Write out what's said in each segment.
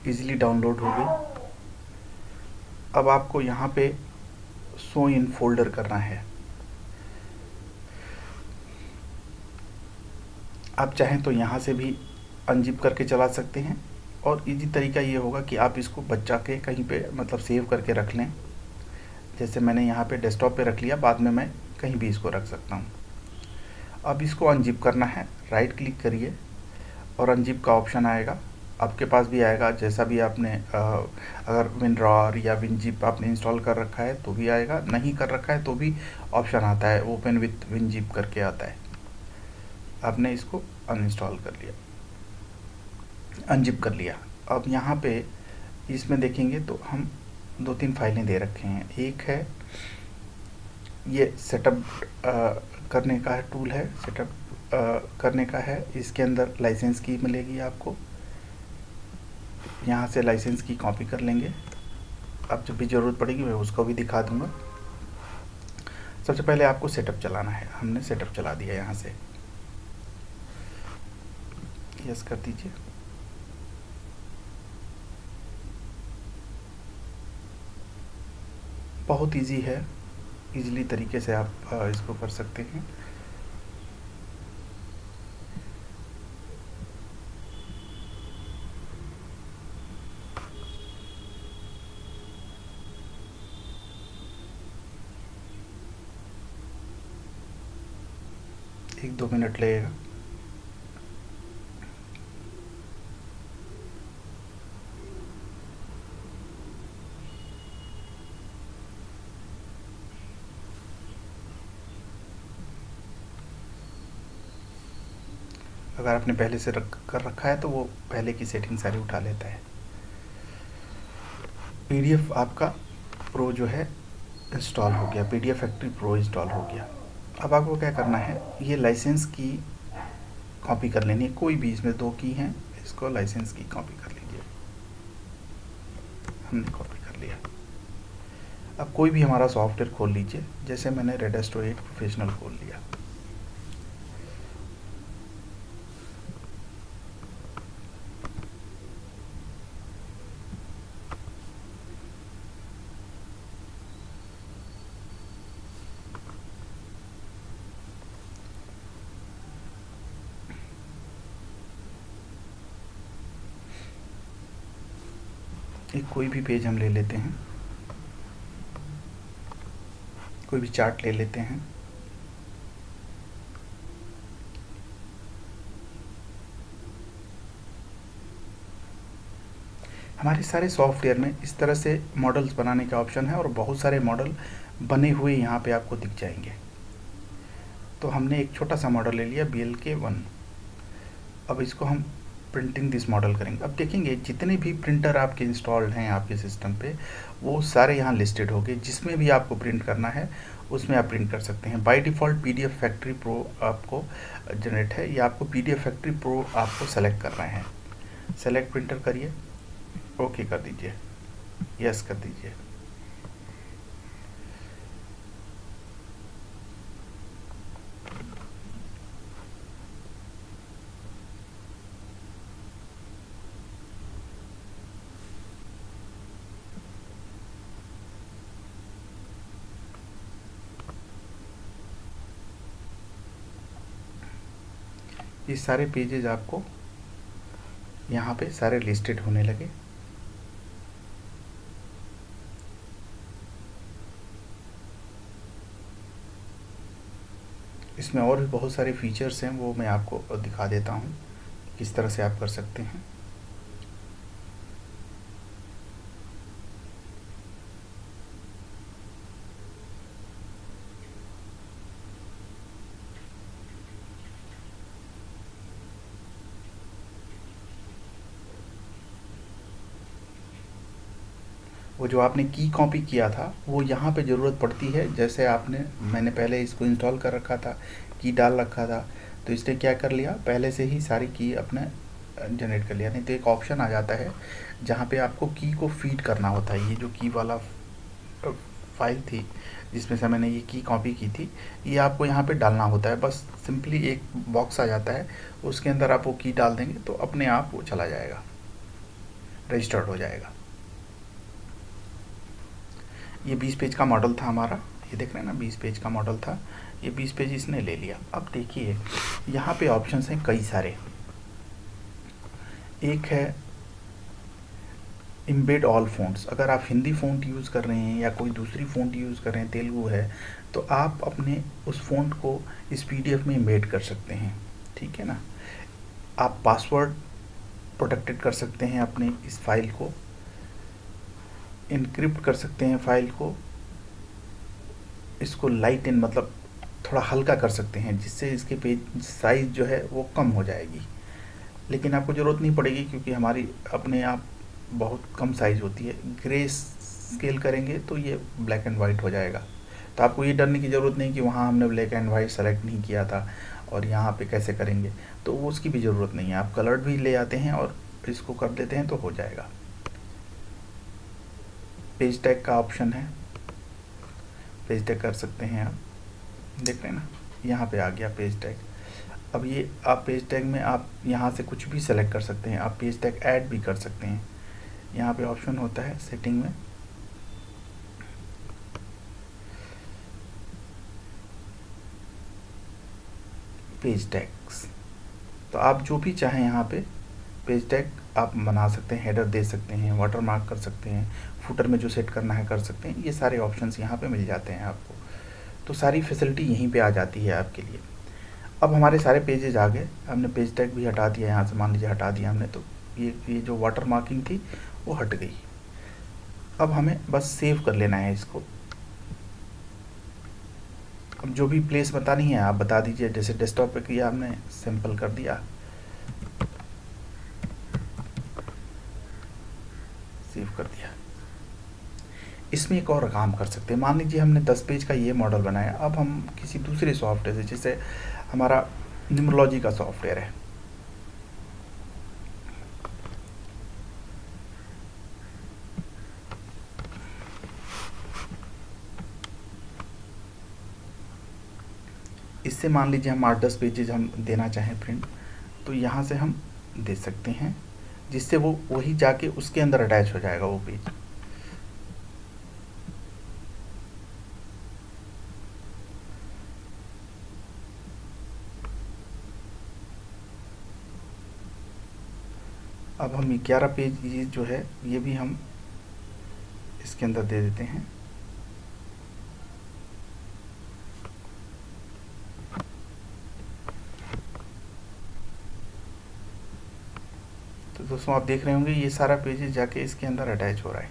Easily download हो गई। अब आपको यहाँ पे शो इन फोल्डर करना है। आप चाहें तो यहाँ से भी अनजिप करके चला सकते हैं, और इजी तरीका ये होगा कि आप इसको बचा के कहीं पे मतलब सेव करके रख लें। जैसे मैंने यहाँ पे डेस्कटॉप पे रख लिया, बाद में मैं कहीं भी इसको रख सकता हूँ। अब इसको अनजिप करना है, राइट क्लिक करिए और अनजिप का ऑप्शन आएगा, आपके पास भी आएगा। जैसा भी आपने अगर विनरॉर या विनजिप आपने इंस्टॉल कर रखा है तो भी आएगा, नहीं कर रखा है तो भी ऑप्शन आता है, ओपन विथ विनजिप करके आता है। आपने इसको अनइंस्टॉल कर लिया, अनजिप कर लिया। अब यहाँ पे इसमें देखेंगे तो हम 2-3 फाइलें दे रखे हैं। एक है ये सेटअप करने का है, टूल है सेटअप करने का है। इसके अंदर लाइसेंस की मिलेगी आपको, यहाँ से लाइसेंस की कॉपी कर लेंगे। अब जब भी ज़रूरत पड़ेगी मैं उसको भी दिखा दूंगा। सबसे पहले आपको सेटअप चलाना है, हमने सेटअप चला दिया। यहाँ से यस कर दीजिए। बहुत इजी है, इजीली तरीके से आप इसको कर सकते हैं। एक 2 मिनट लगेगा। अगर आपने पहले से कर रखा है तो वो पहले की सेटिंग सारी उठा लेता है। PDF आपका प्रो जो है इंस्टॉल हो गया, PDF फैक्ट्री प्रो इंस्टॉल हो गया। अब आपको क्या करना है, ये लाइसेंस की कॉपी कर लेनी है, कोई भी, इसमें 2 की हैं, इसको लाइसेंस की कॉपी कर लीजिए। हमने कॉपी कर लिया। अब कोई भी हमारा सॉफ्टवेयर खोल लीजिए, जैसे मैंने रेडेस्टो 8 प्रोफेशनल खोल लिया। एक कोई भी पेज हम ले लेते हैं, कोई भी चार्ट ले लेते हैं। हमारे सारे सॉफ्टवेयर में इस तरह से मॉडल्स बनाने का ऑप्शन है, और बहुत सारे मॉडल बने हुए यहाँ पे आपको दिख जाएंगे। तो हमने एक छोटा सा मॉडल ले लिया BLK1। अब इसको हम प्रिंटिंग दिस मॉडल करेंगे। अब देखेंगे जितने भी प्रिंटर आपके इंस्टॉल्ड हैं आपके सिस्टम पे, वो सारे यहाँ लिस्टेड होंगे। जिसमें भी आपको प्रिंट करना है उसमें आप प्रिंट कर सकते हैं। By default PDF factory pro आपको जनरेट है, या आपको PDF फैक्ट्री प्रो आपको सेलेक्ट करना है। सेलेक्ट प्रिंटर करिए, ओके कर दीजिए, यस कर दीजिए। ये सारे पेजेज आपको यहाँ पे सारे लिस्टेड होने लगे। इसमें और भी बहुत सारे फीचर्स हैं, वो मैं आपको दिखा देता हूँ किस तरह से आप कर सकते हैं। वो जो आपने की कॉपी किया था वो यहाँ पे ज़रूरत पड़ती है। जैसे मैंने पहले इसको इंस्टॉल कर रखा था, की डाल रखा था, तो इसने क्या कर लिया, पहले से ही सारी की अपने जनरेट कर लिया। नहीं तो एक ऑप्शन आ जाता है जहाँ पे आपको की को फीड करना होता है। ये जो की वाला फाइल थी जिसमें से मैंने ये की कॉपी की थी, ये आपको यहाँ पे डालना होता है। बस सिंपली एक बॉक्स आ जाता है, उसके अंदर आप वो की डाल देंगे तो अपने आप वो चला जाएगा। रजिस्टर्ड हो जाएगा। ये 20 पेज का मॉडल था हमारा, ये देख रहे हैं ना 20 पेज का मॉडल था, ये 20 पेज इसने ले लिया। अब देखिए यहाँ पे ऑप्शंस हैं कई सारे। एक है इम्बेड ऑल फ़ॉन्ट्स। अगर आप हिंदी फ़ॉन्ट यूज़ कर रहे हैं या कोई दूसरी फ़ॉन्ट यूज़ कर रहे हैं, तेलुगु है, तो आप अपने उस फ़ॉन्ट को इस पीडीएफ में इम्बेड कर सकते हैं, ठीक है ना। आप पासवर्ड प्रोटेक्टेड कर सकते हैं अपने इस फाइल को, इनक्रिप्ट कर सकते हैं फाइल को, इसको लाइट इन मतलब थोड़ा हल्का कर सकते हैं, जिससे इसके पेज साइज़ जो है वो कम हो जाएगी। लेकिन आपको ज़रूरत नहीं पड़ेगी, क्योंकि हमारी अपने आप बहुत कम साइज़ होती है। ग्रे स्केल करेंगे तो ये ब्लैक एंड वाइट हो जाएगा। तो आपको ये डरने की ज़रूरत नहीं कि वहाँ हमने ब्लैक एंड वाइट सेलेक्ट नहीं किया था और यहाँ पे कैसे करेंगे, तो उसकी भी ज़रूरत नहीं है। आप कलर्ड भी ले आते हैं और इसको कर देते हैं तो हो जाएगा। पेज टैग का ऑप्शन है, पेज टैग कर सकते हैं आप, देख रहे हैं ना, यहाँ पे आ गया पेज टैग। अब ये आप पेज टैग में आप यहाँ से कुछ भी सेलेक्ट कर सकते हैं। आप पेज टैग ऐड भी कर सकते हैं। यहाँ पे ऑप्शन होता है सेटिंग में, पेज टैग्स, तो आप जो भी चाहें यहाँ पे पेज टैग आप बना सकते हैं, हेडर दे सकते हैं, वाटर मार्क कर सकते हैं, फुटर में जो सेट करना है कर सकते हैं। ये सारे ऑप्शंस यहाँ पे मिल जाते हैं आपको, तो सारी फैसिलिटी यहीं पे आ जाती है आपके लिए। अब हमारे सारे पेजेज आ गए, हमने पेज टैग भी हटा दिया यहाँ से, मान लीजिए हटा दिया हमने, तो ये जो वाटर मार्किंग थी वो हट गई। अब हमें बस सेव कर लेना है इसको। अब जो भी प्लेस बतानी है आप बता दीजिए, जैसे डेस्कटॉप पे किया हमने, सिंपल कर दिया, सेव कर दिया। इसमें एक और काम कर सकते हैं। मान लीजिए हमने 10 पेज का ये मॉडल बनाया, अब हम किसी दूसरे सॉफ्टवेयर से, जैसे हमारा न्यूमरोलॉजी का सॉफ्टवेयर है, इससे मान लीजिए हम 8-10 पेजेज हम देना चाहें प्रिंट, तो यहाँ से हम दे सकते हैं, जिससे वो वही जाके उसके अंदर अटैच हो जाएगा वो पेज। अब हम 11 पेज ये जो है ये भी हम इसके अंदर दे देते हैं। तो दोस्तों आप देख रहे होंगे ये सारा पेजेज जाके इसके अंदर अटैच हो रहा है।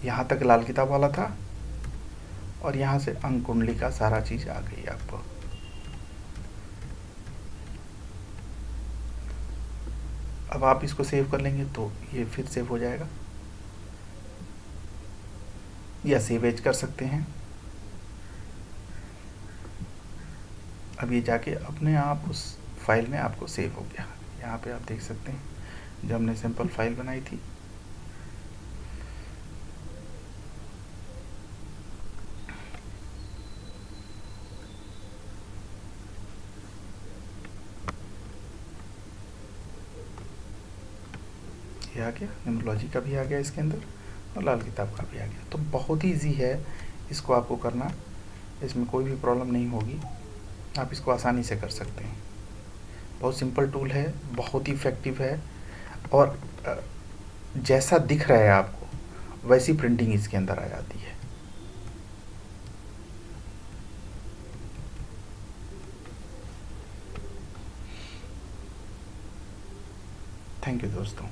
यहाँ तक लाल किताब वाला था और यहाँ से अंक कुंडली का सारा चीज आ गई आपको। अब आप इसको सेव कर लेंगे तो ये फिर सेव हो जाएगा, या सेव एज कर सकते हैं। अब ये जाके अपने आप उस फाइल में आपको सेव हो गया। यहाँ पे आप देख सकते हैं जो हमने सिंपल फाइल बनाई थी, ये आ गया, न्यूमरोलॉजी का भी आ गया इसके अंदर और लाल किताब का भी आ गया। तो बहुत ही ईजी है इसको आपको करना, इसमें कोई भी प्रॉब्लम नहीं होगी, आप इसको आसानी से कर सकते हैं। बहुत सिंपल टूल है, बहुत ही इफ़ेक्टिव है, और जैसा दिख रहा है आपको वैसी प्रिंटिंग इसके अंदर आ जाती है। थैंक यू दोस्तों।